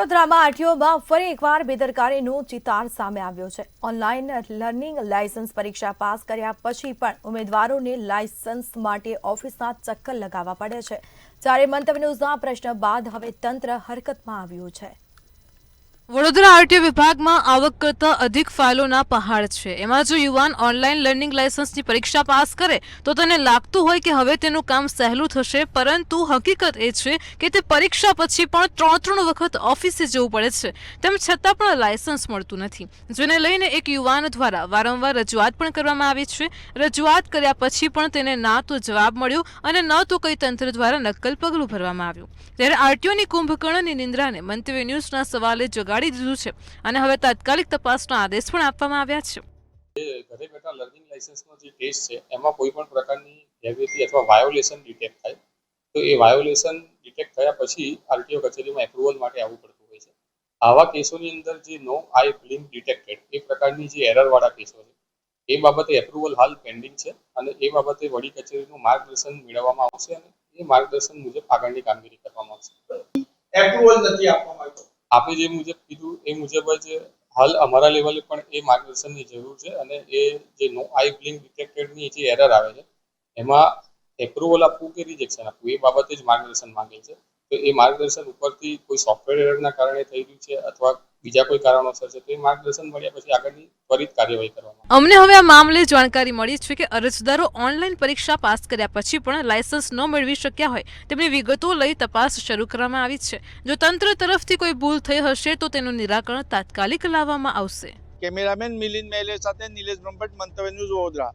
વડોદરામાં આરટીઓમાં ફરી એકવાર બેદરકારીનો ચિતાર સામે આવ્યો છે। ઓનલાઈન લર્નિંગ લાયસન્સ પરીક્ષા પાસ કર્યા પછી પણ ઉમેદવારોને લાયસન્સ માટે ઓફિસના ચક્કર લગાવવા પડે છે। ત્યારે મંતવ્ય ન્યૂઝના પ્રશ્ન બાદ હવે તંત્ર હરકતમાં આવ્યું છે। વડોદરા આરટીઓ વિભાગમાં આવક કરતા અધિક ફાઇલોના પહાડ છે। એમાં જો યુવાન ઓનલાઈન લર્નિંગ લાયસન્સની પરીક્ષા પાસ કરે તો તેને લાગતું હોય કે હવે તેનું કામ સહેલું થશે, પરંતુ હકીકત એ છે કે તે પરીક્ષા પછી પણ ત્રણ વખત ઓફિસે જવું પડે છે, તેમ છતાં પણ લાયસન્સ મળતું નથી। જેને લઈને એક યુવાન દ્વારા વારંવાર રજૂઆત પણ કરવામાં આવી છે। રજૂઆત કર્યા પછી પણ તેને ના તો જવાબ મળ્યો અને ન તો કઈ તંત્ર દ્વારા નક્કલ પગલું ભરવામાં આવ્યું। ત્યારે આરટીઓની કુંભકર્ણની નિંદ્રાને મંતવ્ય ન્યૂઝના સવાલે જગાડી દીધું છે અને હવે તાત્કાલિક તપાસનો આદેશ પણ આપવામાં આવ્યા છે। ઘરે બેઠા લર્નિંગ લાયસન્સનો જે ટેસ્ટ છે એમાં કોઈ પણ પ્રકારની ગેરરીતિ અથવા વાયોલેશન ડિટેક્ટ થાય તો એ વાયોલેશન ડિટેક્ટ થયા પછી આરટીઓ કચેરીમાં એપ્રુવલ માટે આવવું પડતું હોય છે। આવા કેસોની અંદર જે નો આઈ બ્લિંક ડિટેક્ટેડ એ પ્રકારની જે એરરવાળા કેસો છે એ બાબતે એપ્રુવલ હાલ પેન્ડિંગ છે અને એ બાબતે વડી કચેરીનું માર્ગદર્શન મેળવવામાં આવશે અને એ માર્ગદર્શન મુજબ આગળની કામગીરી કરવામાં આવશે। એપ્રુવલ નથી આપવામાં આવ્યું। આપે જે મુજબ કીધું એ મુજબ જ હાલ અમારા લેવલે પણ એ માર્ગદર્શનની જરૂર છે અને એ જે નો આઈ બ્લિંક ડિટેક્ટેડની જે એરર આવે છે એમાં એપ્રુવલ આપવું કે રિજેક્શન આપવું એ બાબતે જ માર્ગદર્શન માંગે છે। તો એ માર્ગદર્શન ઉપરથી કોઈ સોફ્ટવેર એરરના કારણે થઈ રહ્યું છે અથવા બીજા કોઈ કારણોસર છે તો એ માર્ગદર્શન મળ્યા પછી આગળની ત્વરિત કાર્યવાહી કરવામાં અમને હવે આ મામલે જાણકારી મળી છે કે અરજદારો ઓનલાઈન પરીક્ષા પાસ કર્યા પછી પણ લાયસન્સ ન મેળવી શક્યા હોય તેમની વિગતો લઈ તપાસ શરૂ કરવામાં આવી છે। જો તંત્ર તરફથી કોઈ ભૂલ થઈ હશે તો તેનું નિરાકરણ તાત્કાલિક લાવવામાં આવશે। કેમેરામેન મિલિંદ મેલે સાથે નિલેશ બ્રહ્મભટ્ટ, મંતવ્ય ન્યૂઝ વડોદરા।